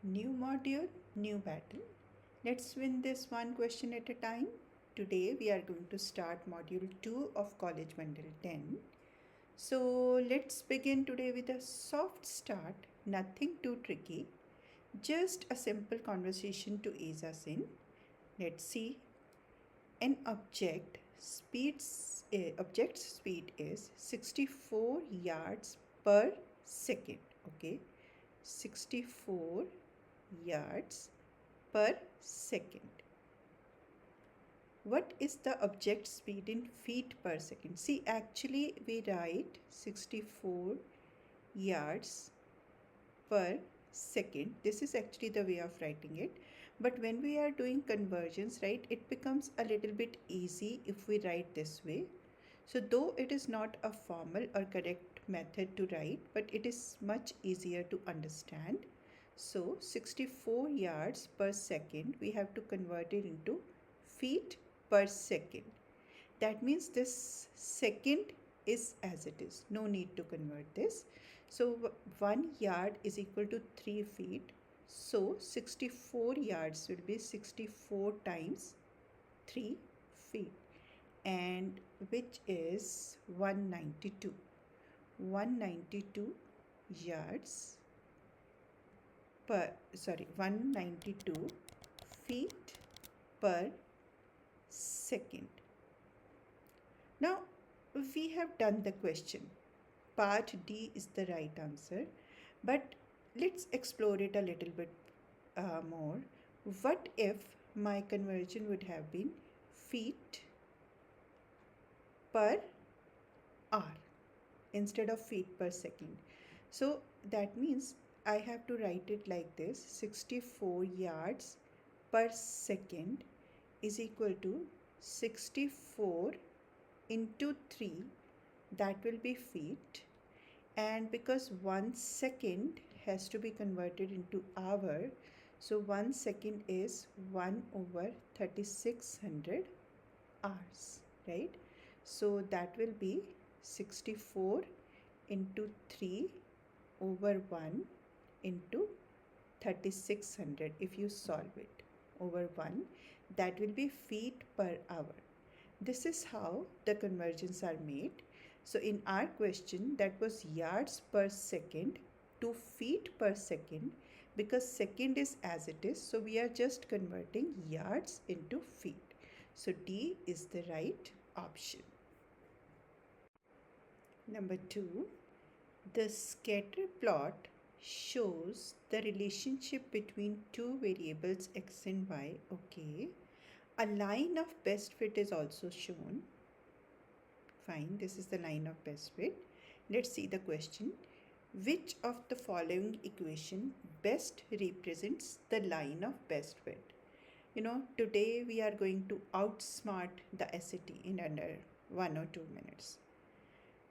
New module, new battle. Let's win this one question at a time. Today we are going to start module 2 of College Bundle 10. So let's begin today with a soft start, nothing too tricky, just a simple conversation to ease us in. Let's see. An object's speed is 64 yards per second. Okay, 64 yards per second. What is the object speed in feet per second? See, actually we write 64 yards per second. This is actually the way of writing it. But when we are doing conversions, right, it becomes a little bit easy if we write this way. So though it is not a formal or correct method to write, but it is much easier to understand. So 64 yards per second, we have to convert it into feet per second. That means this second is as it is. No need to convert this. So 1 yard is equal to 3 feet. So 64 yards will be 64 times 3 feet, and which is 192. 192 yards 192 feet per second. Now we have done the question. Part D is the right answer, but let's explore it a little bit more. What if my conversion would have been feet per hour instead of feet per second? So that means I have to write it like this: 64 yards per second is equal to 64 into 3, that will be feet, and because 1 second has to be converted into hour, so 1 second is 1 over 3600 hours, right? So that will be 64 into 3 over 1 into 3600. If you solve it over 1, that will be feet per hour. This is how the conversions are made. So in our question, that was yards per second to feet per second, because second is as it is, so we are just converting yards into feet. So D is the right option. Number 2, the scatter plot shows the relationship between two variables x and y. Okay, a line of best fit is also shown. Fine, this is the line of best fit. Let's see the question. Which of the following equation best represents the line of best fit? Today we are going to outsmart the SAT in under 1 or 2 minutes.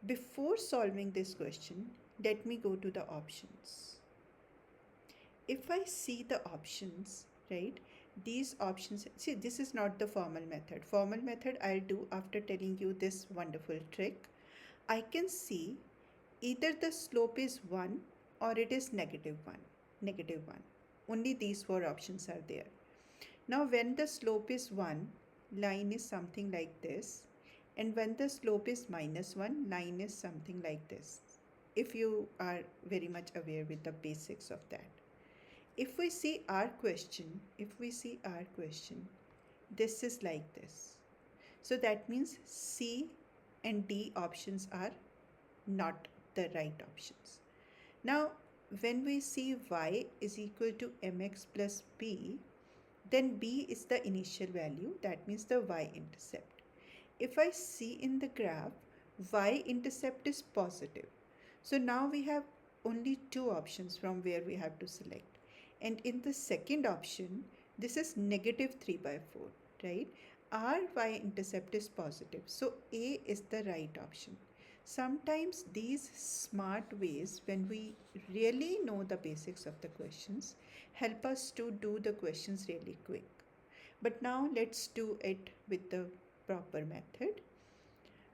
Before solving this question, let me go to the options. If I see the options, right, these options, see, this is not the formal method. Formal method I'll do after telling you this wonderful trick. I can see either the slope is 1 or it is negative 1. Negative 1. Only these 4 options are there. Now when the slope is 1, line is something like this. And when the slope is -1, line is something like this. If you are very much aware with the basics of that. If we see our question, this is like this. So that means C and D options are not the right options. Now, when we see y is equal to mx plus b, then b is the initial value, that means the y-intercept. If I see in the graph, y-intercept is positive. So now we have only 2 options from where we have to select. And in the second option, this is -3/4, right? Our y-intercept is positive. So A is the right option. Sometimes these smart ways, when we really know the basics of the questions, help us to do the questions really quick. But now let's do it with the proper method.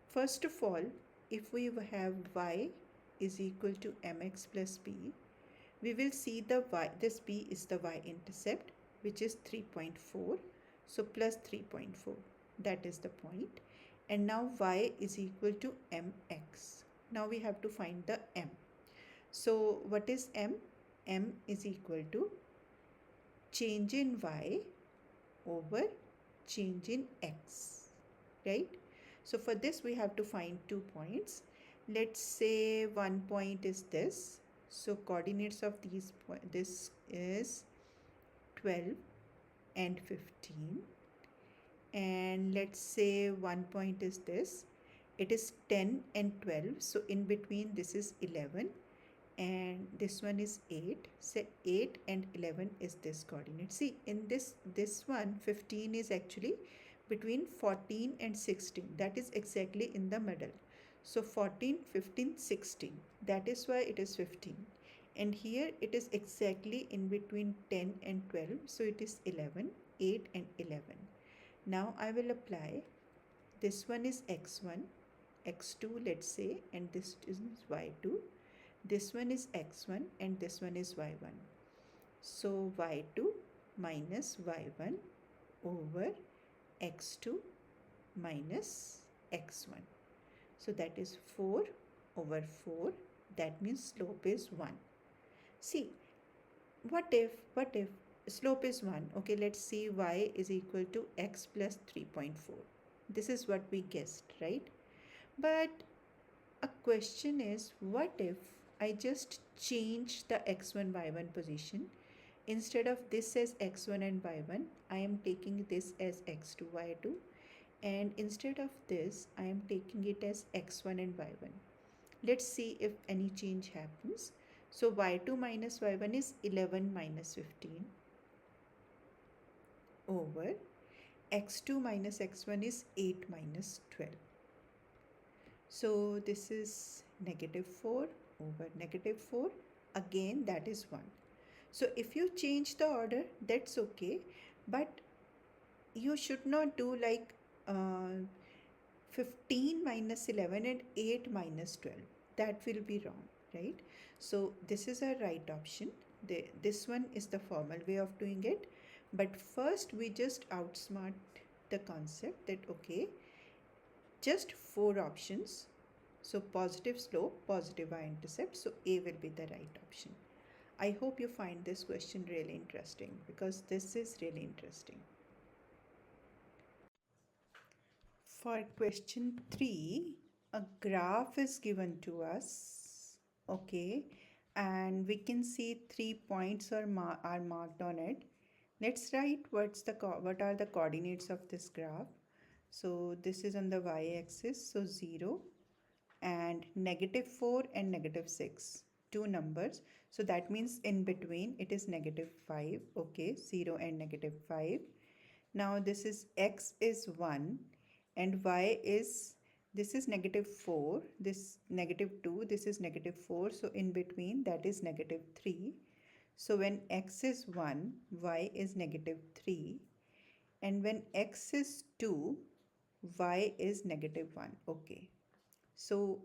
First of all, if we have y is equal to mx plus b, we will see the y, this b is the y-intercept, which is 3.4. So plus 3.4, that is the point. And now y is equal to mx. Now we have to find the m. So what is m? M is equal to change in y over change in x, right? So for this we have to find 2 points. Let's say one point is this. So coordinates of this is 12 and 15. And let's say one point is this. It is 10 and 12. So in between this is 11 and this one is 8. So 8 and 11 is this coordinate. See, in this one 15 is actually between 14 and 16. That is exactly in the middle. So 14, 15, 16. That is why it is 15. And here it is exactly in between 10 and 12. So it is 11, 8 and 11. Now I will apply. This one is x1, x2 let's say, and this is y2. This one is x1 and this one is y1. So y2 minus y1 over x2 minus x1. So that is 4 over 4. That means slope is 1. See, what if slope is 1? Okay, let's see, y is equal to x plus 3.4. This is what we guessed, right? But a question is, what if I just change the x1 y1 position? Instead of this as x1 and y1, I am taking this as x2 y2, and instead of this I am taking it as x1 and y1. Let's see if any change happens. So y2 minus y1 is 11 minus 15 over x2 minus x1 is 8 minus 12. So this is negative 4 over negative 4. Again, that is 1. So if you change the order, that's okay. But you should not do like 15 minus 11 and 8 minus 12. That will be wrong, right? So this is a right option. This one is the formal way of doing it. But first we just outsmart the concept that, okay, just 4 options. So positive slope, positive y-intercept. So A will be the right option. I hope you find this question really interesting, because this is really interesting. For question 3, a graph is given to us, okay, and we can see 3 points are marked on it. Let's write what are the coordinates of this graph. So this is on the y-axis, so 0 and negative 4 and negative 6, two numbers. So that means in between it is negative 5, okay, 0 and negative 5. Now this is x is 1 and y is, this is negative 4, this negative 2, this is negative 4. So in between that is negative 3. So when x is 1, y is negative 3. And when x is 2, y is negative 1. Okay. So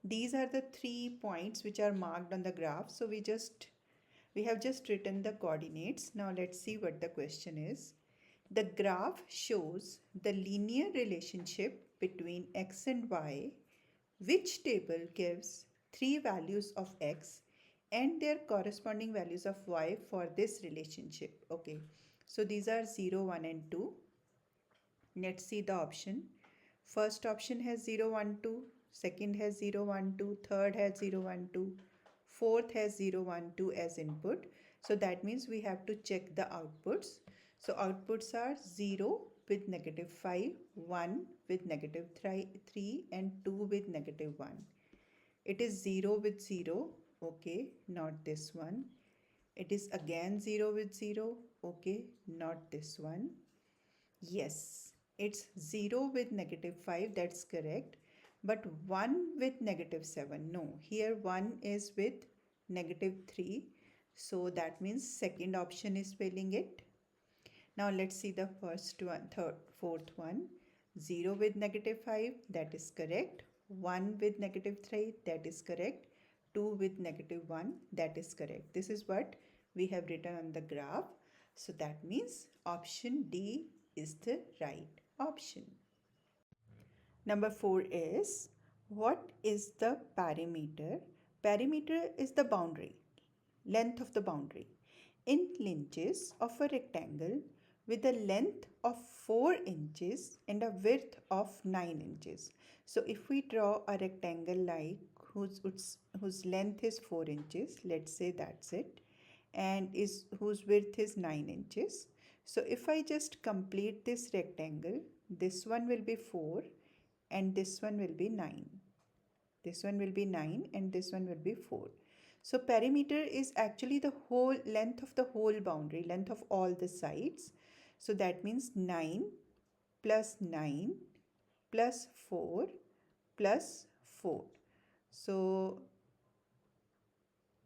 these are the 3 points which are marked on the graph. So we have just written the coordinates. Now let's see what the question is. The graph shows the linear relationship between x and y. Which table gives 3 values of x and their corresponding values of y for this relationship? Okay, so these are 0, 1 and 2. Let's see the option. First option has 0, 1, 2. Second has 0, 1, 2. Third has 0, 1, 2. Fourth has 0, 1, 2 as input. So that means we have to check the outputs. So outputs are 0 with negative 5, 1 with negative 3 and 2 with negative 1. It is 0 with 0. Okay, not this one. It is again 0 with 0. Okay, not this one. Yes, it's 0 with negative 5, that's correct. But 1 with negative 7, no. Here 1 is with negative 3. So that means second option is failing it. Now let's see the first one, third, fourth one. 0 with negative 5, that is correct. 1 with negative 3, that is correct. 2 with -1. That is correct. This is what we have written on the graph. So that means option D is the right option. Number 4 is, what is the perimeter? Perimeter is the boundary, length of the boundary, in inches of a rectangle with a length of 4 inches and a width of 9 inches. So if we draw a rectangle like whose length is 4 inches, let's say that's it, and whose width is 9 inches. So if I just complete this rectangle, this one will be 4 and this one will be 9. This one will be 9 and this one will be 4. So perimeter is actually the whole length of the whole boundary, length of all the sides. So that means 9 plus 9 plus 4 plus 4. So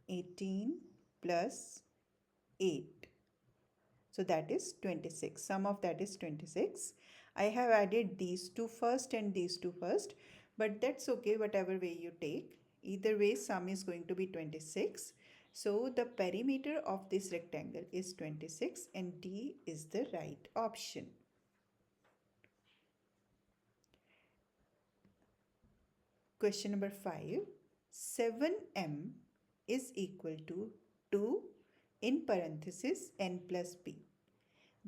18 plus 8. So that is 26. Sum of that is 26. I have added these two first and these two first, but that's okay, whatever way you take. Either way, sum is going to be 26. So the perimeter of this rectangle is 26 and D is the right option. Question number 5. 7m is equal to 2 in parenthesis n plus p.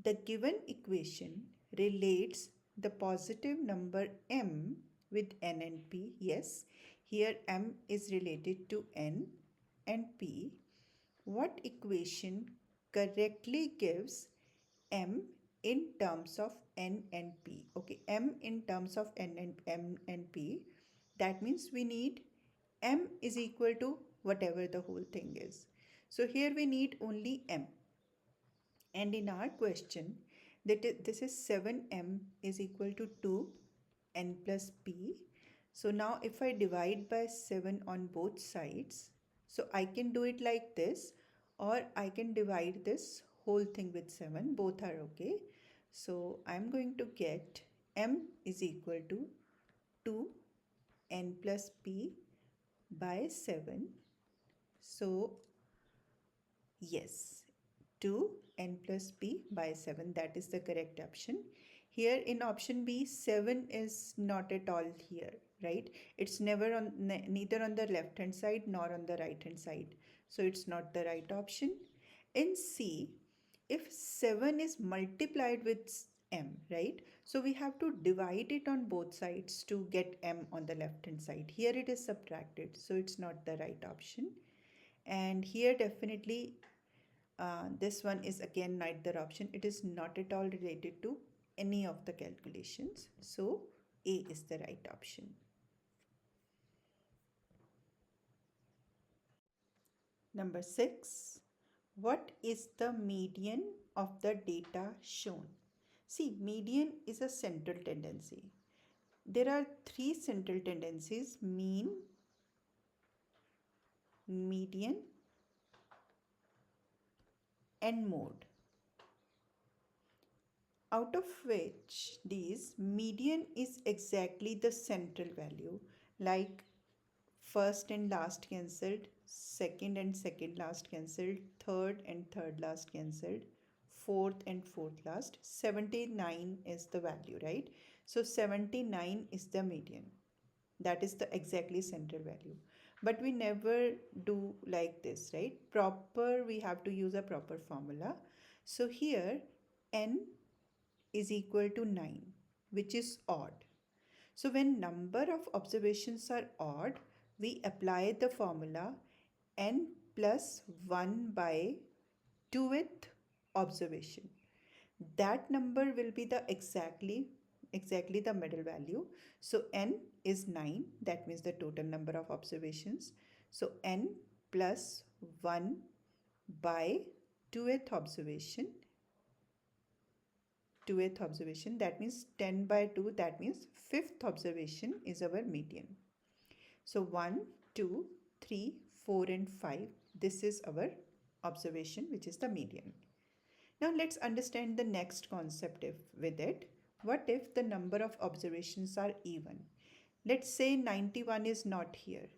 The given equation relates the positive number m with n and p. Yes, here m is related to n and p. What equation correctly gives m in terms of n and p? Okay, m in terms of n and p. That means we need m is equal to whatever the whole thing is. So here we need only m. And in our question, this is 7m is equal to 2 n plus p. So now if I divide by 7 on both sides, so I can do it like this, or I can divide this whole thing with 7. Both are okay. So I'm going to get m is equal to 2 n plus p by 7. So yes, 2 n plus p by 7, that is the correct option. Here in option B, 7 is not at all here, right? It's never on, neither on the left hand side nor on the right hand side, so it's not the right option. In C, if 7 is multiplied with m, right, so we have to divide it on both sides to get m on the left hand side. Here it is subtracted, so it's not the right option. And here definitely this one is again neither option. It is not at all related to any of the calculations. So A is the right option. Number 6. What is the median of the data shown? See, median is a central tendency. There are 3 central tendencies: mean, median, and mode. Out of which these, median is exactly the central value, like first and last cancelled, second and second last cancelled, third and third last cancelled, fourth and fourth last. 79 is the value, right? So 79 is the median. That is the exactly central value. But we never do like this, right? We have to use a proper formula. So here n is equal to 9, which is odd. So when number of observations are odd, we apply the formula n plus 1 by 2th observation. That number will be the exactly the middle value. So n is 9, that means the total number of observations. So n plus 1 by 2th observation, that means 10 by 2, that means 5th observation is our median. So 1, 2, 3, 4 and 5, this is our observation, which is the median. Now let's understand the next concept with it. What if the number of observations are even? Let's say 91 is not here.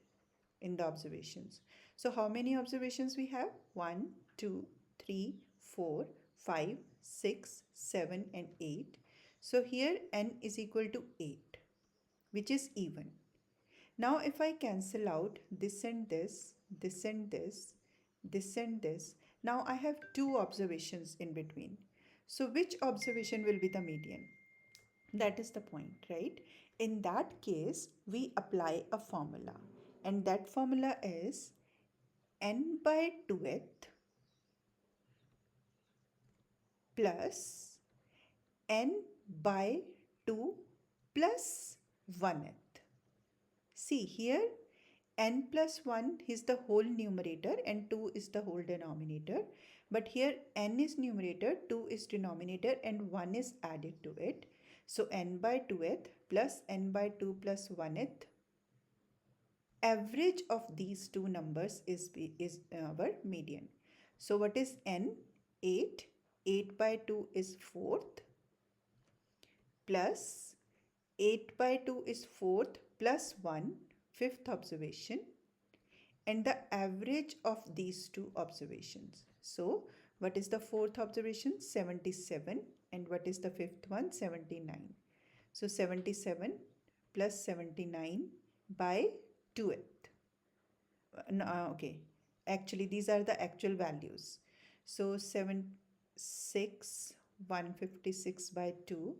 in the observations. So how many observations we have? 1, 2, 3, 4, 5, 6, 7 and 8. So here n is equal to 8, which is even. Now if I cancel out this and this, this and this, this and this, now I have 2 observations in between. So which observation will be the median? That is the point, right? In that case, we apply a formula, and that formula is n by 2th plus n by 2 plus 1th. See here, n plus 1 is the whole numerator and 2 is the whole denominator. But here n is numerator, 2 is denominator and 1 is added to it. So n by 2th plus n by 2 plus 1th. Average of these two numbers is our median. So what is n? 8. 8 by 2 is 4th plus 8 by 2 is 4th plus 1, 5th observation, and the average of these two observations. So what is the 4th observation? 77. And what is the 5th one? 79. So 77 plus 79 by 2th. Okay, actually these are the actual values. So 156 by 2,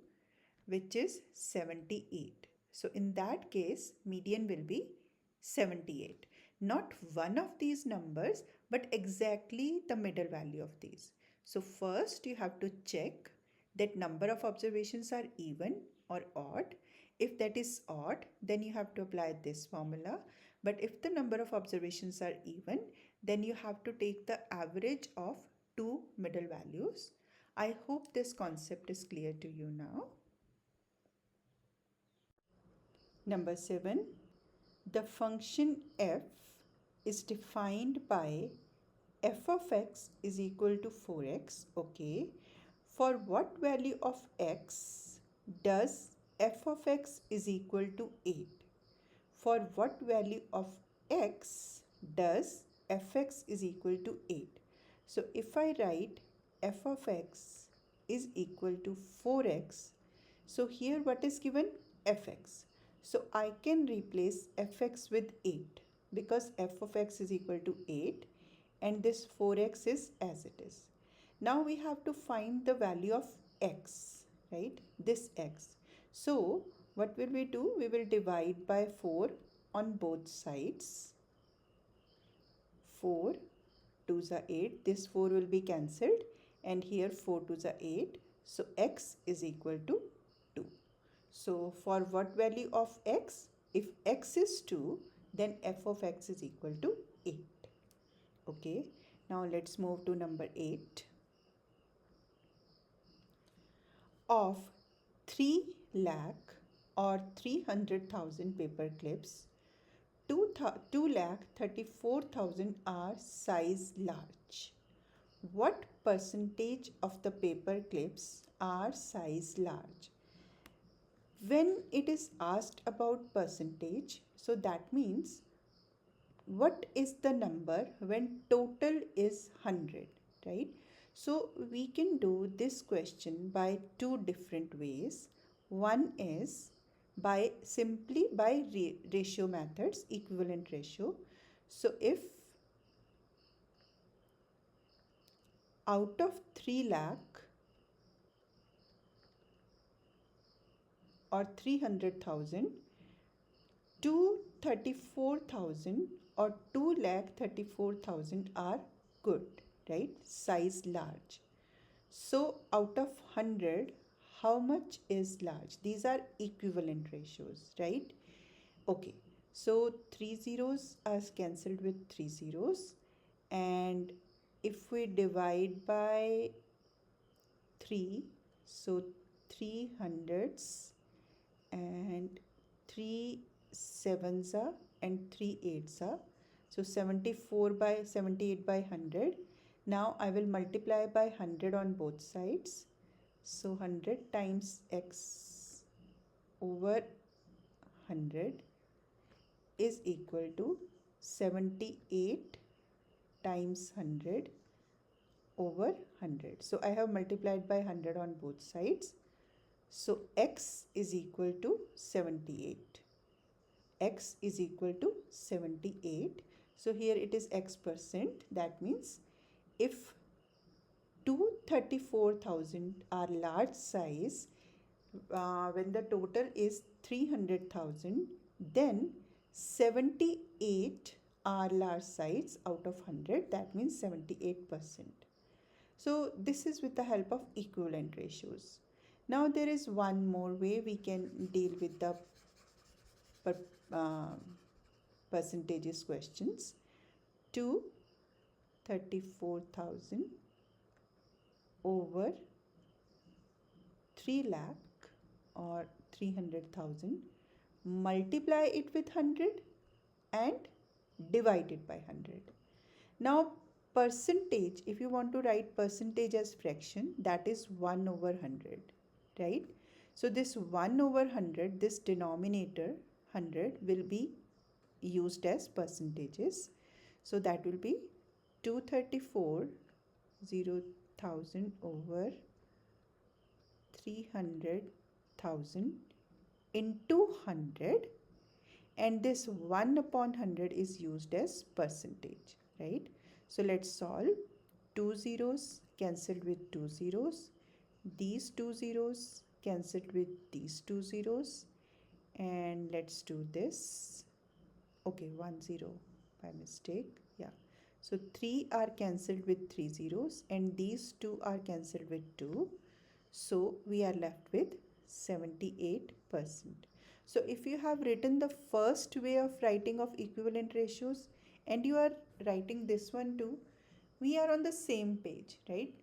which is 78. So in that case, median will be 78. Not one of these numbers, but exactly the middle value of these. So first you have to check that number of observations are even or odd. If that is odd, then you have to apply this formula. But if the number of observations are even, then you have to take the average of two middle values. I hope this concept is clear to you now. Number 7, the function f is defined by f of x is equal to 4x. Okay. For what value of x does f of x is equal to 8? For what value of x does fx is equal to 8? So if I write f of x is equal to 4x, so here what is given? Fx. So I can replace fx with 8 because f of x is equal to 8 and this 4x is as it is. Now we have to find the value of x, right? This x. So what will we do? We will divide by 4 on both sides. 4 2s are 8. This 4 will be cancelled and here 4 2s are 8. So x is equal to 2. So for what value of x? If x is 2, then f of x is equal to 8. Okay. Now let's move to number 8. Of 3 lakh or 300,000 paper clips, 2,34,000 are size large. What percentage of the paper clips are size large? When it is asked about percentage, so that means what is the number when total is 100, right? So we can do this question by two different ways. One is by simply by ratio methods, equivalent ratio. So if out of 3 lakh or 300,000, 234,000 or 2,34,000 are good, right? Size large. So out of 100, how much is large? These are equivalent ratios, right? Okay, so 3 zeros are cancelled with 3 zeros, and if we divide by 3, so 3 hundreds and 3 sevens are and 3 eights are, so 74 by 78 by 100. Now I will multiply by 100 on both sides. So 100 times x over 100 is equal to 78 times 100 over 100. So I have multiplied by 100 on both sides. So x is equal to 78. X is equal to 78. So here it is x%. That means if 234,000 are large size, when the total is 300,000, then 78 are large size out of 100. That means 78%. So this is with the help of equivalent ratios. Now there is one more way we can deal with the uh, percentages questions. 234,000 over 3 lakh or 300,000, multiply it with 100 and divide it by 100. Now percentage, if you want to write percentage as fraction, that is 1 over 100, right? So this 1 over 100, this denominator 100 will be used as percentages. So that will be 234,000 over 300,000 into 100, and this 1 upon 100 is used as percentage, right? So let's solve. 2 zeros cancelled with 2 zeros, these 2 zeros cancelled with these 2 zeros, and let's do this. Okay, 1 0 by mistake. Yeah, so 3 are cancelled with 3 zeros and these 2 are cancelled with 2. So we are left with 78%. So if you have written the first way of writing of equivalent ratios and you are writing this one too, we are on the same page, right?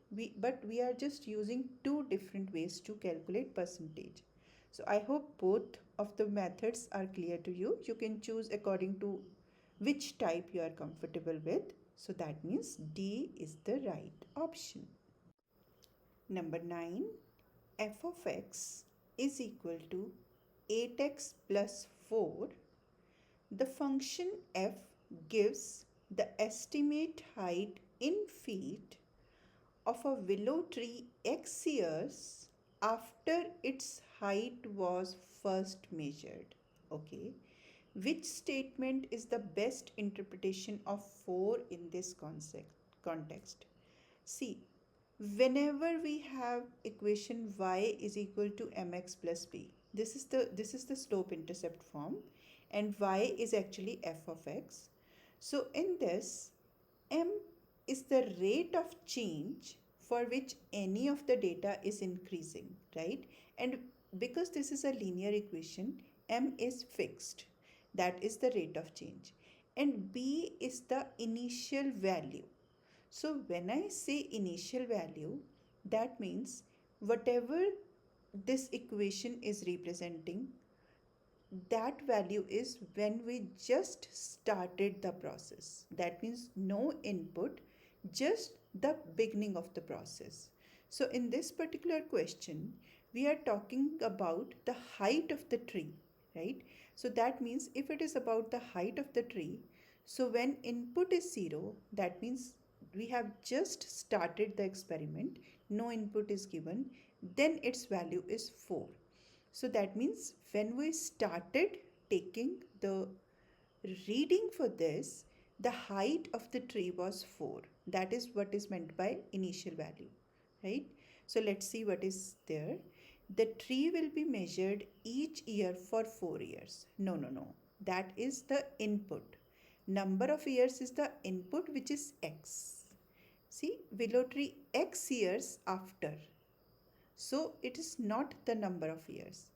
But we are just using two different ways to calculate percentage. So I hope both of the methods are clear to you. You can choose according to which type you are comfortable with. So that means D is the right option. Number 9, f of x is equal to 8x plus 4. The function f gives the estimate height in feet of a willow tree x years after its height was first measured. Okay. Which statement is the best interpretation of 4 in this context? See, whenever we have equation y is equal to mx plus b, this is the slope intercept form, and y is actually f of x. So in this, m is the rate of change for which any of the data is increasing, right? And because this is a linear equation, m is fixed, that is the rate of change, and b is the initial value. So when I say initial value, that means whatever this equation is representing, that value is when we just started the process. That means no input, just the beginning of the process. So in this particular question, we are talking about the height of the tree, right? So that means if it is about the height of the tree, so when input is 0, that means we have just started the experiment, no input is given, then its value is 4. So that means when we started taking the reading for this, the height of the tree was 4. That is what is meant by initial value, right? So let's see what is there. The tree will be measured each year for 4 years. No. That is the input. Number of years is the input, which is x. See, willow tree x years after. So it is not the number of years.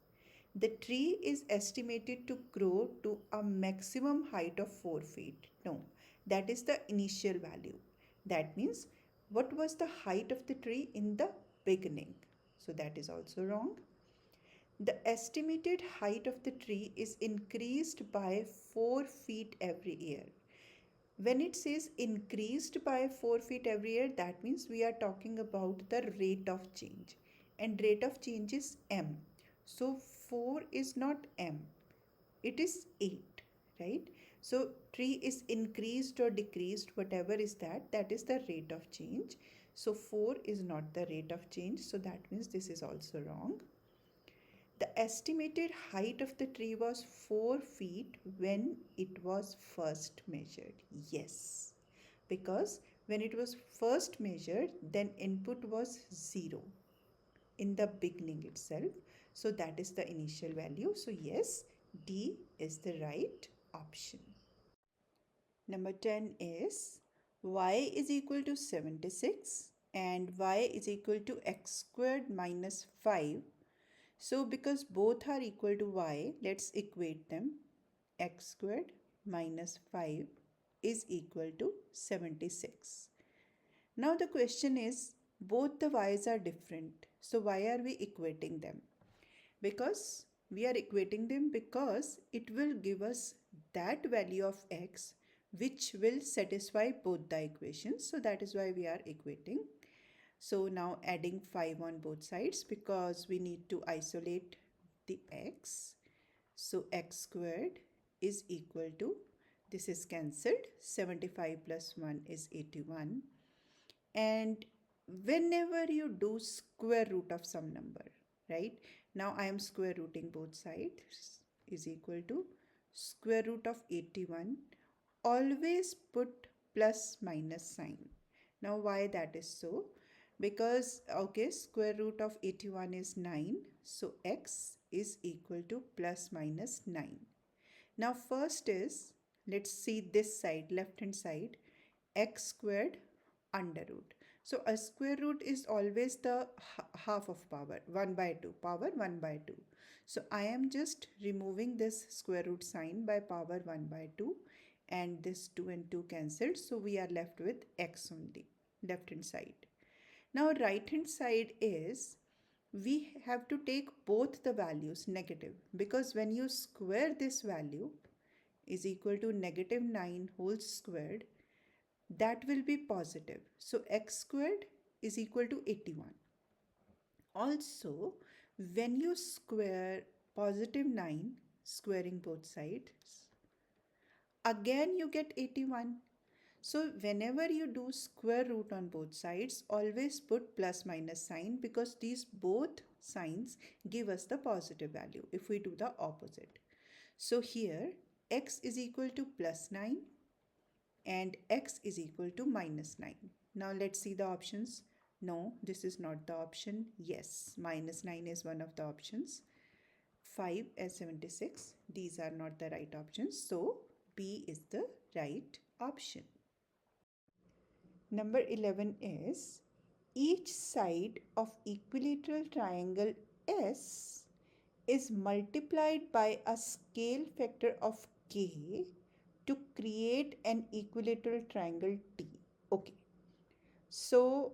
The tree is estimated to grow to a maximum height of 4 feet. No, that is the initial value. That means what was the height of the tree in the beginning? So that is also wrong. The estimated height of the tree is increased by 4 feet every year. When it says increased by 4 feet every year, that means we are talking about the rate of change. And rate of change is m. So 4 is not m, it is 8, right? So tree is increased or decreased, whatever is that, that is the rate of change. So 4 is not the rate of change, so that means this is also wrong. The estimated height of the tree was 4 feet when it was first measured. Yes, because when it was first measured, then input was 0 in the beginning itself. So that is the initial value. So yes, D is the right option. Number 10 is y is equal to 76 and y is equal to x squared minus 5. So because both are equal to y, let's equate them. X squared minus 5 is equal to 76. Now the question is, both the y's are different. So why are we equating them? Because we are equating them because it will give us that value of x which will satisfy both the equations. So that is why we are equating. So now adding 5 on both sides because we need to isolate the x. So x squared is equal to, this is cancelled, 75 plus 1 is 81. And whenever you do square root of some number, right? Now I am square rooting both sides, is equal to square root of 81. Always put plus minus sign. Now why that is so? Because okay, square root of 81 is 9. So x is equal to plus minus 9. Now first is, let's see this side, left hand side, x squared under root. So a square root is always the half of power, 1 by 2, power 1 by 2. So I am just removing this square root sign by power 1 by 2 and this 2 and 2 cancelled. So we are left with x only, left hand side. Now right hand side is, we have to take both the values negative because when you square this value is equal to negative 9 whole squared, that will be positive. So x squared is equal to 81. Also, when you square positive 9, squaring both sides, again you get 81. So whenever you do square root on both sides, always put plus minus sign because these both signs give us the positive value if we do the opposite. So here x is equal to plus 9 and x is equal to minus 9. Now let's see the options. No, this is not the option. Yes, minus 9 is one of the options. 5 and 76, these are not the right options. So B is the right option. Number 11 is, each side of equilateral triangle S is multiplied by a scale factor of k to create an equilateral triangle T. Okay, so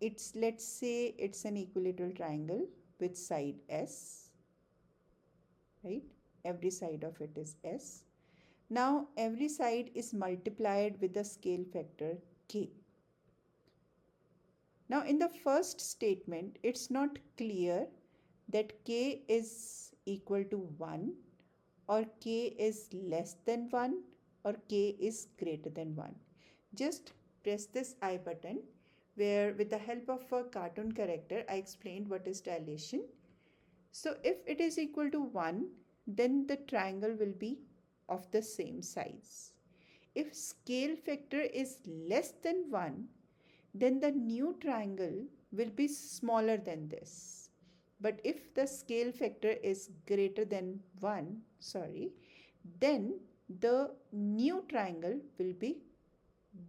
it's, let's say it's an equilateral triangle with side S, right? Every side of it is S. Now every side is multiplied with the scale factor k. Now in the first statement, it's not clear that k is equal to 1 or k is less than 1 or k is greater than 1. Just press this I button where with the help of a cartoon character I explained what is dilation. So if it is equal to 1, then the triangle will be of the same size. If scale factor is less than 1, then the new triangle will be smaller than this. But if the scale factor is greater than 1, then the new triangle will be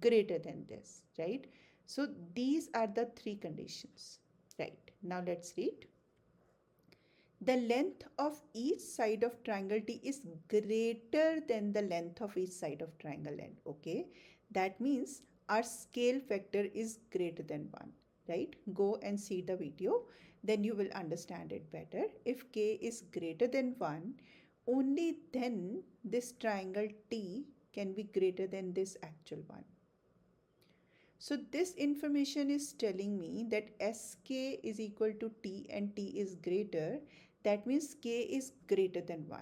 greater than this, right? So these are the three conditions, right? Now let's read. The length of each side of triangle T is greater than the length of each side of triangle N. Okay, that means our scale factor is greater than 1, right? Go and see the video, then you will understand it better. If K is greater than 1, only then this triangle T can be greater than this actual one. So this information is telling me that Sk is equal to T and T is greater. That means K is greater than 1.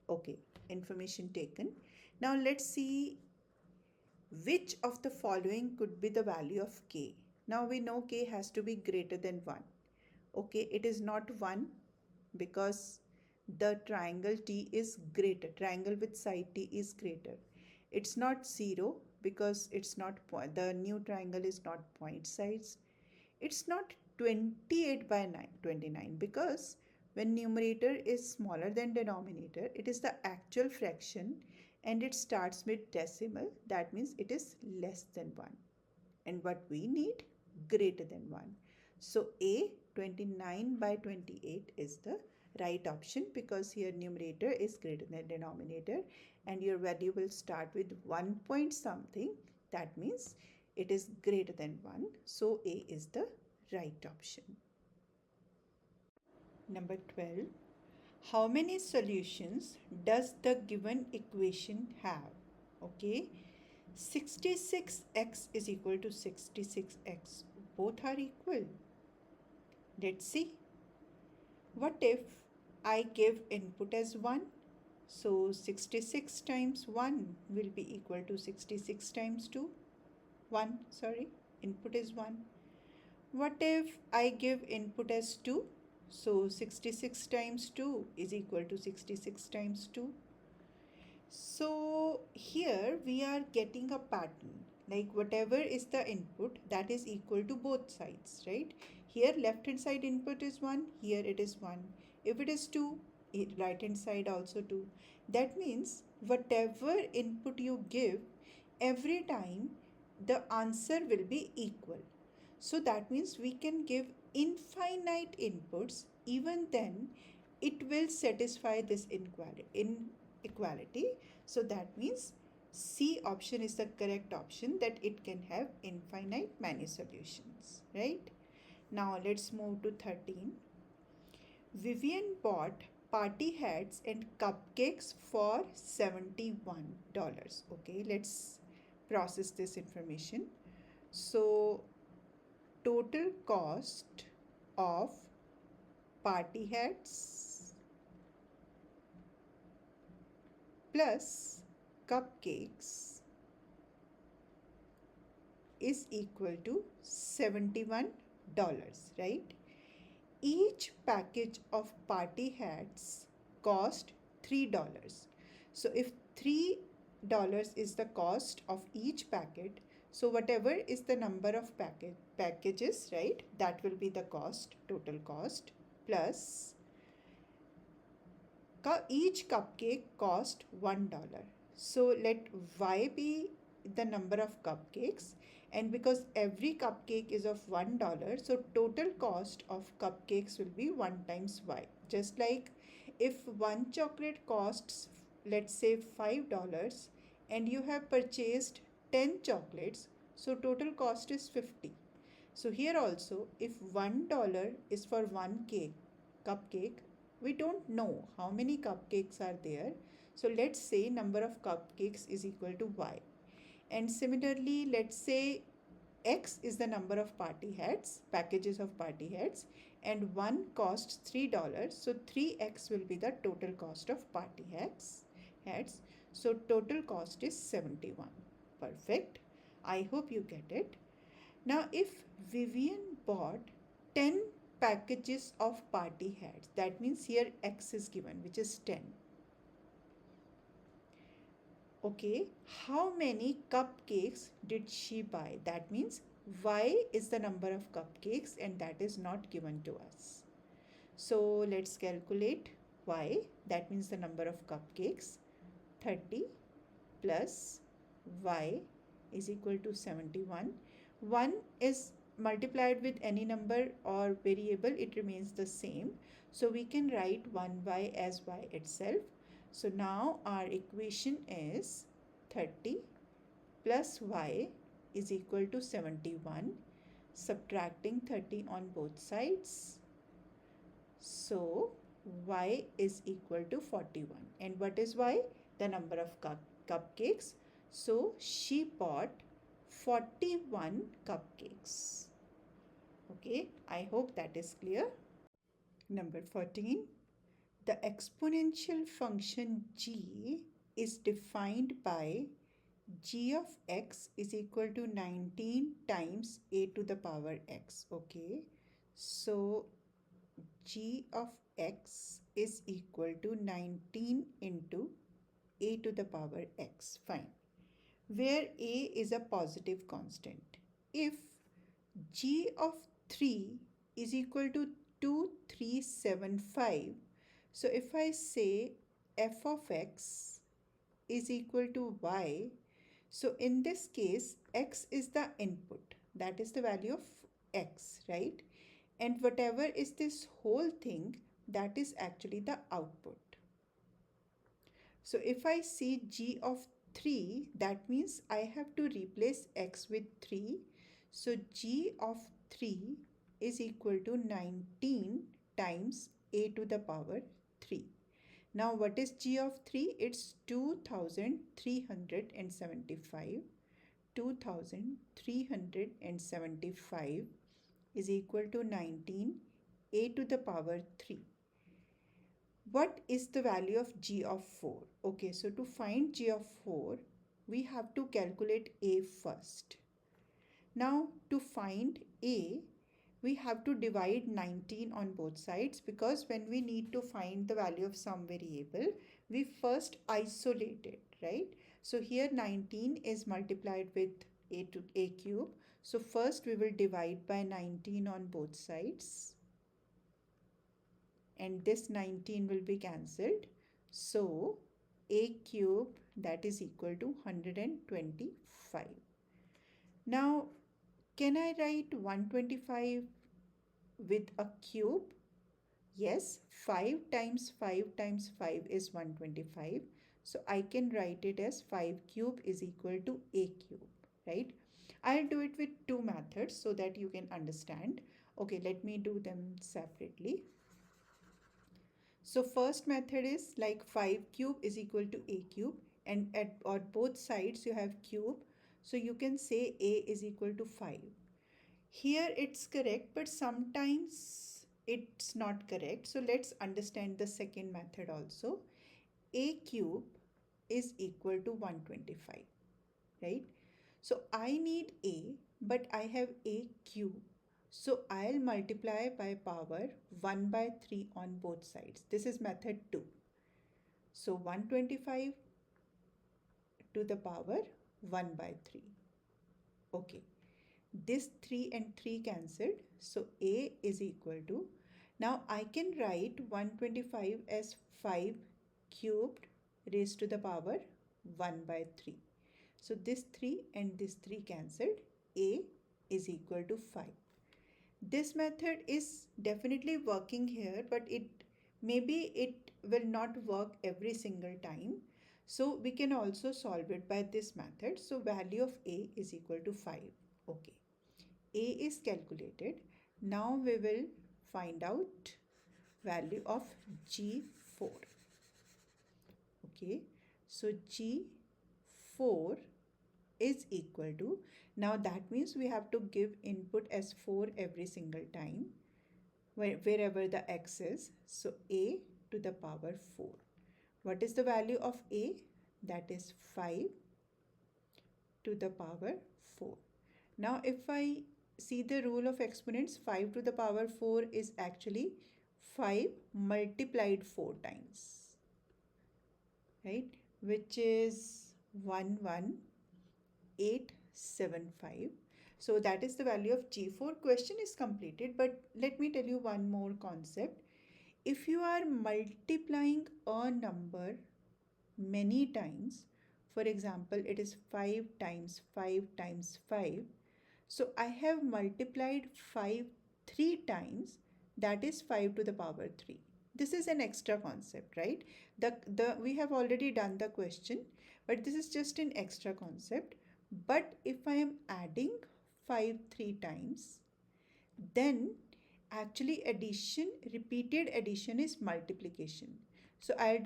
Okay, information taken. Now let's see which of the following could be the value of k. Now we know k has to be greater than 1. Okay, it is not 1 because the triangle T is greater. Triangle with side T is greater. It's not 0 because it's not the new triangle is not point size. It's not 28 by 29 because when numerator is smaller than denominator, it is the actual fraction and it starts with decimal. That means it is less than 1. And what we need? Greater than 1. So A, 29 by 28 is the right option because here numerator is greater than denominator and your value will start with 1 point something. That means it is greater than 1. So A is the right option. Number 12. How many solutions does the given equation have? Okay. 66x is equal to 66x. Both are equal. Let's see. What if I give input as 1? So 66 times 1 will be equal to 66 times 2. 1, sorry, input is 1. What if I give input as 2? So 66 times 2 is equal to 66 times 2. So here we are getting a pattern, like whatever is the input that is equal to both sides, right? Here left hand side input is 1, here it is 1. If it is 2, right hand side also 2. That means whatever input you give, every time the answer will be equal. So that means we can give infinite inputs, even then it will satisfy this inequality. So that means C option is the correct option, that it can have infinite many solutions, right? Now let's move to 13. Vivian bought party hats and cupcakes for $71. Okay, let's process this information. So total cost of party hats plus cupcakes is equal to $71, right? Each package of party hats cost $3. So if $3 is the cost of each packet, so whatever is the number of packages, right, that will be the cost, total cost, plus each cupcake cost $1. So let y be the number of cupcakes, and because every cupcake is of $1, so total cost of cupcakes will be 1 times y. Just like if one chocolate costs, let's say $5, and you have purchased 10 chocolates, so total cost is 50. So here also, if $1 is for one cupcake, we don't know how many cupcakes are there. So let's say number of cupcakes is equal to y. And similarly, let's say x is the number of party hats, packages of party hats, and one costs $3. So 3x will be the total cost of party hats. So total cost is 71. Perfect. I hope you get it. Now, if Vivian bought 10 packages of party hats, that means here X is given, which is 10. Okay, how many cupcakes did she buy? That means Y is the number of cupcakes and that is not given to us. So let's calculate Y, that means the number of cupcakes. 30 plus Y is equal to 71. 1 is multiplied with any number or variable, it remains the same. So we can write 1y as y itself. So now our equation is 30 plus y is equal to 71. Subtracting 30 on both sides. So y is equal to 41. And what is y? The number of cupcakes. So she bought 41 cupcakes. Okay, I hope that is clear. Number 14. The exponential function g is defined by g of x is equal to 19 times a to the power x. Okay, so g of x is equal to 19 into a to the power x. Fine. Where a is a positive constant. If g of 3 is equal to 2375, so if I say f of x is equal to y, so in this case x is the input, that is the value of x, right? And whatever is this whole thing, that is actually the output. So if I see g of 3, that means I have to replace x with 3. So g of 3 is equal to 19 times a to the power 3. Now what is g of 3? It's 2375. 2375 is equal to 19 a to the power 3. What is the value of g of 4? Okay, so to find g of 4, we have to calculate a first. Now to find a, we have to divide 19 on both sides, because when we need to find the value of some variable, we first isolate it, right? So here 19 is multiplied with a to a cube. So first we will divide by 19 on both sides, and this 19 will be cancelled. So a cube, that is equal to 125. Now can I write 125 with a cube? Yes, 5 times 5 times 5 is 125. So I can write it as 5 cube is equal to a cube, right? I'll do it with two methods so that you can understand. Okay, let me do them separately. So first method is like 5 cube is equal to a cube, and at both sides you have cube. So you can say a is equal to 5. Here it's correct, but sometimes it's not correct. So let's understand the second method also. A cube is equal to 125, right? So I need a, but I have a cube. So I'll multiply by power 1 by 3 on both sides. This is method 2. So 125 to the power 1 by 3. Okay. This 3 and 3 cancelled. So a is equal to, now I can write 125 as 5 cubed raised to the power 1 by 3. So this 3 and this 3 cancelled. A is equal to 5. This method is definitely working here, but maybe it will not work every single time. So we can also solve it by this method. So value of a is equal to 5. Okay. A is calculated. Now we will find out value of G4. Okay. So G4 is equal to, now that means we have to give input as 4 every single time wherever the x is. So a to the power 4. What is the value of a? That is 5 to the power 4. Now if I see the rule of exponents, 5 to the power 4 is actually 5 multiplied 4 times, right? Which is 11875. So that is the value of G4. Question is completed, but let me tell you one more concept. If you are multiplying a number many times, for example, it is 5 times 5 times 5. So I have multiplied 5 3 times, that is 5 to the power 3. This is an extra concept, right? We have already done the question, but this is just an extra concept. But if I am adding 5 3 times, then actually repeated addition is multiplication. So I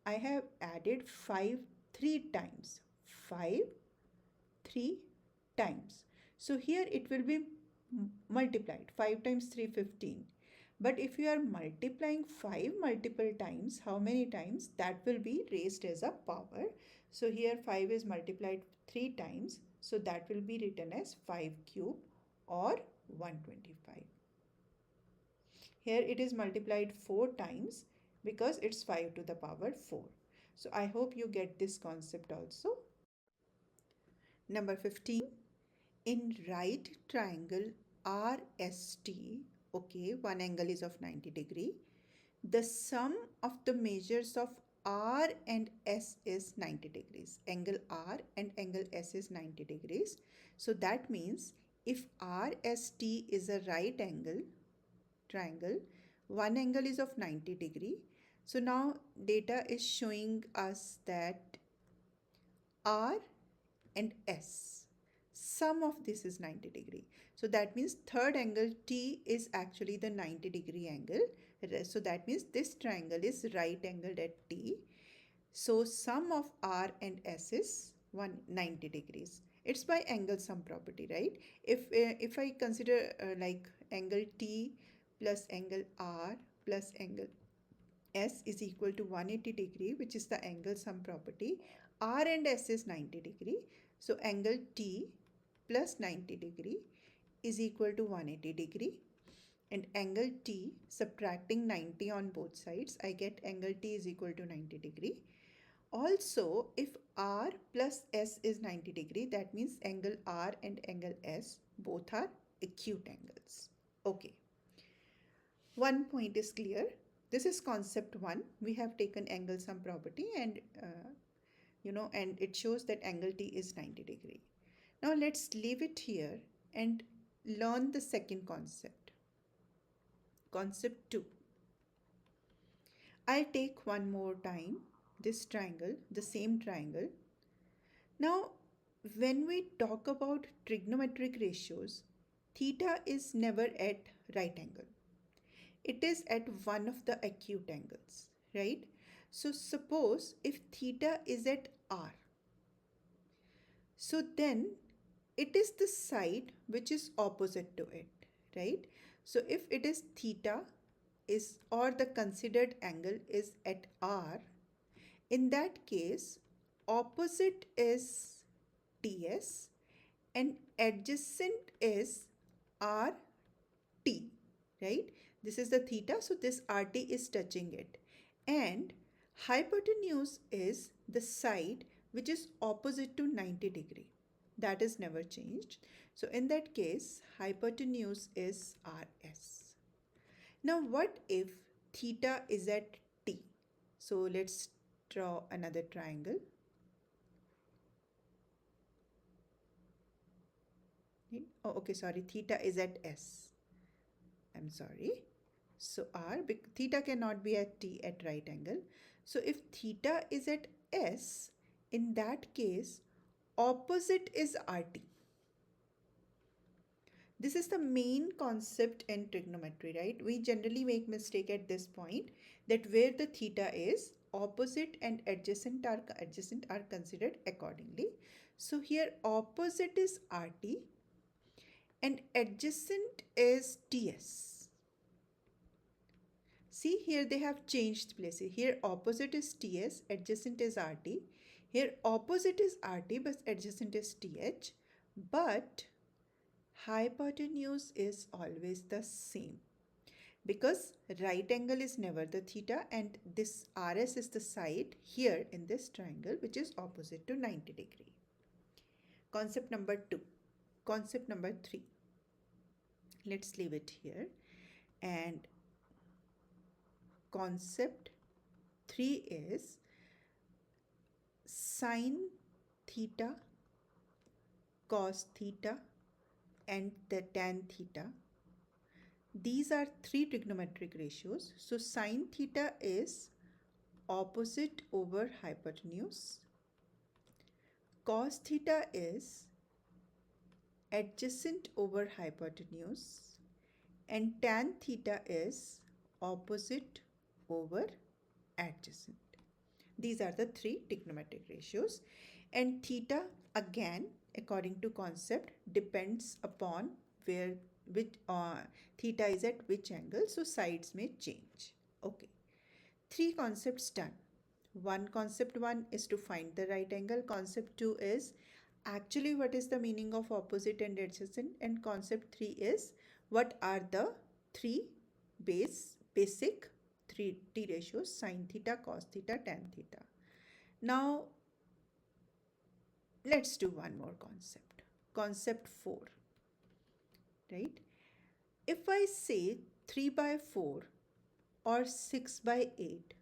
have added 5 3 times, 5 3 times. So here it will be multiplied. 5 times 3, 15. But if you are multiplying 5 multiple times, how many times? That will be raised as a power. So here 5 is multiplied 3 times. So that will be written as 5 cube or 125. Here it is multiplied 4 times because it's 5 to the power 4. So I hope you get this concept also. Number 15. In right triangle RST, okay, one angle is of 90 degree. The sum of the measures of R and S is 90 degrees. Angle R and angle S is 90 degrees. So that means if RST is a right angle triangle, one angle is of 90 degree. So now data is showing us that R and S, sum of this is 90 degree. So that means third angle T is actually the 90 degree angle. So that means this triangle is right angled at T. So sum of R and S is 190 degrees. It's by angle sum property, right? If I consider like angle T plus angle R plus angle S is equal to 180 degree, which is the angle sum property. R and S is 90 degree. So angle T plus 90 degree is equal to 180 degree. And angle T, subtracting 90 on both sides, I get angle T is equal to 90 degree. Also, if R plus S is 90 degree, that means angle R and angle S both are acute angles. Okay. One point is clear. This is concept 1. We have taken angle sum property and and it shows that angle T is 90 degree. Now let's leave it here and learn the second concept. Concept 2. I'll take one more time this triangle, the same triangle. Now, when we talk about trigonometric ratios, theta is never at right angle. It is at one of the acute angles, right? So suppose if theta is at R, so then it is the side which is opposite to it, right? So if it is theta is or the considered angle is at R, in that case opposite is TS and adjacent is RT, right? This is the theta, so this RT is touching it. And hypotenuse is the side which is opposite to 90 degree. That is never changed. So in that case, hypotenuse is RS. Now what if theta is at T? So let's draw another triangle. Oh, okay, sorry, theta is at S. I'm sorry. So R, theta cannot be at T at right angle. So if theta is at S, in that case, opposite is RT. This is the main concept in trigonometry, right? We generally make mistake at this point that where the theta is, opposite and adjacent are considered accordingly. So here opposite is RT and adjacent is TS. See, here they have changed places. Here opposite is TS, adjacent is RT. Here opposite is RT but adjacent is TH. But hypotenuse is always the same because right angle is never the theta and this RS is the side here in this triangle which is opposite to 90 degree. Concept number 2. Concept number 3. Let's leave it here. And concept 3 is sine theta, cos theta and the tan theta. These are 3 trigonometric ratios. So sine theta is opposite over hypotenuse. Cos theta is adjacent over hypotenuse. And tan theta is opposite over adjacent. These are the 3 trigonometric ratios. And theta again, according to concept, depends upon where which theta is at which angle, so sides may change. Okay, 3 concepts done. Concept 1 is to find the right angle. Concept 2 is actually what is the meaning of opposite and adjacent, and concept 3 is what are the three basic 3D ratios: sin theta, cos theta, tan theta. Now let's do one more concept. Concept 4, right? If I say 3 by 4 or 6 by 8,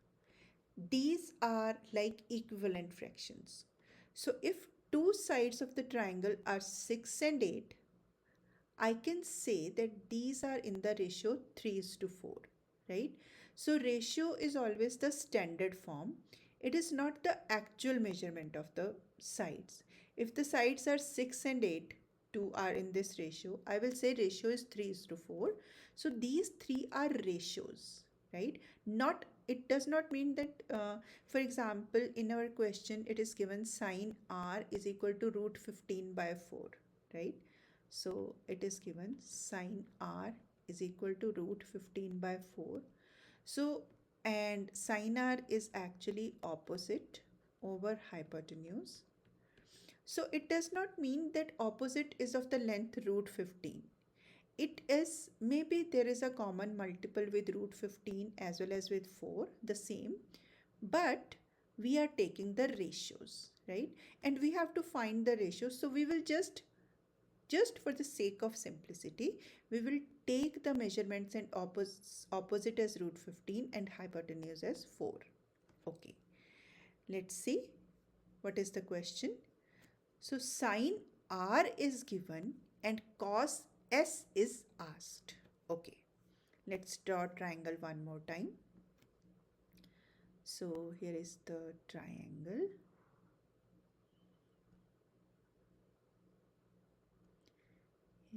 these are like equivalent fractions. So if two sides of the triangle are 6 and 8, I can say that these are in the ratio 3:4, right? So ratio is always the standard form. It is not the actual measurement of the sides. If the sides are 6 and 8, two are in this ratio, I will say ratio is 3:4. So these three are ratios, right? Not, it does not mean that, for example, in our question, it is given sin r is equal to root 15 by 4, right? So it is given sin r is equal to root 15 by 4. So, and sin r is actually opposite over hypotenuse. So it does not mean that opposite is of the length root 15. It is, maybe there is a common multiple with root 15 as well as with 4, the same, but we are taking the ratios, right? And we have to find the ratios. So we will just for the sake of simplicity, we will take the measurements and opposite as root 15 and hypotenuse as 4. Okay, let's see what is the question. So sin r is given and cos s is asked. Okay, let's draw triangle one more time. So here is the triangle.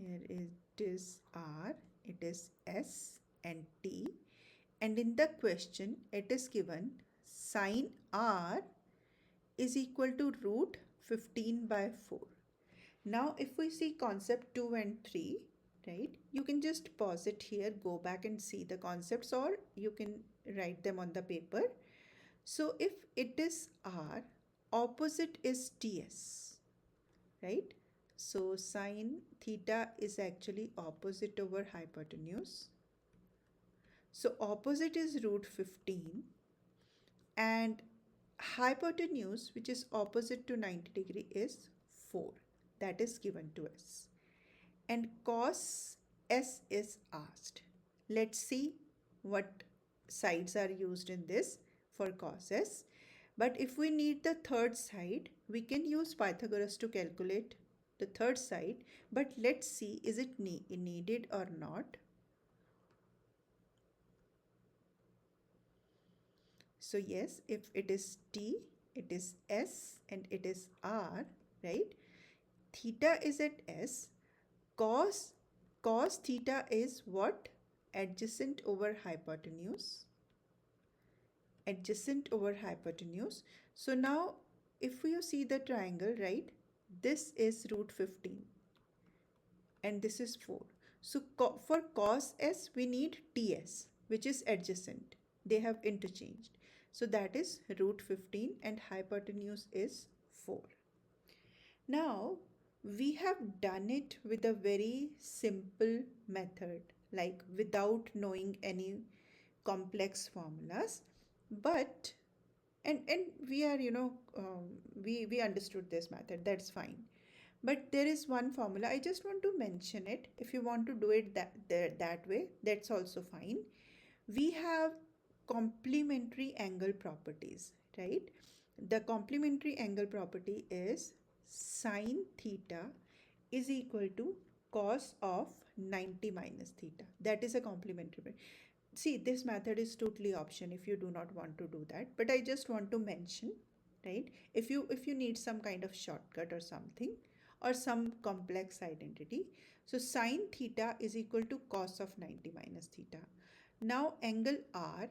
Here it is R, it is S and T, and in the question it is given sin R is equal to root 15 by 4. Now if we see concept 2 and 3, right, you can just pause it here, go back and see the concepts, or you can write them on the paper. So if it is R, opposite is TS, right? So sin theta is actually opposite over hypotenuse. So opposite is root 15 and hypotenuse, which is opposite to 90 degree, is 4. That is given to us. And cos s is asked. Let's see what sides are used in this for cos s. But if we need the third side, we can use Pythagoras to calculate the third side, but let's see, is it needed or not? So yes, if it is t, it is s and it is r, right? Theta is at s. Cos theta is what? Adjacent over hypotenuse. Adjacent over hypotenuse. So now if you see the triangle, right, this is root 15 and this is 4. So for cos s we need ts, which is adjacent. They have interchanged. So that is root 15 and hypotenuse is 4. Now we have done it with a very simple method, like without knowing any complex formulas, but and we are, we understood this method, that's fine. But there is one formula, I just want to mention it. If you want to do it that way, that's also fine. We have complementary angle properties, right? The complementary angle property is sin theta is equal to cos of 90 minus theta. That is a complementary. See, this method is totally option if you do not want to do that, but I just want to mention, right? If you need some kind of shortcut or something, or some complex identity, so sin theta is equal to cos of 90 minus theta. Now angle R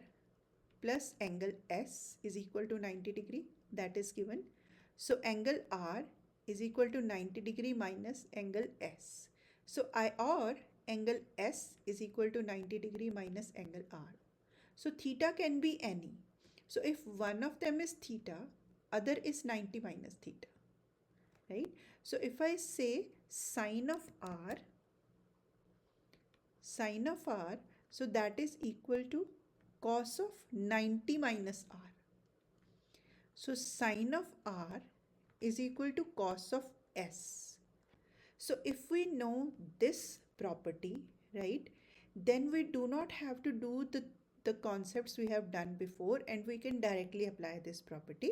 plus angle S is equal to 90 degree, that is given. So angle R is equal to 90 degree minus angle S. So angle S is equal to 90 degree minus angle R. So theta can be any. So if one of them is theta, other is 90 minus theta, right? So if I say sine of R, so that is equal to cos of 90 minus R. So sine of R is equal to cos of S. So if we know this property, right, then we do not have to do the concepts we have done before, and we can directly apply this property.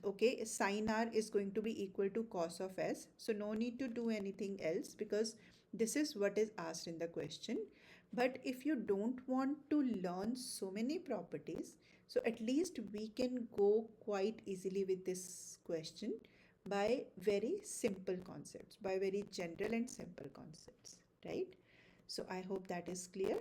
Okay, sine R is going to be equal to cos of S. So no need to do anything else because this is what is asked in the question. But if you don't want to learn so many properties, so at least we can go quite easily with this question by very simple concepts, by very general and simple concepts, right? So I hope that is clear.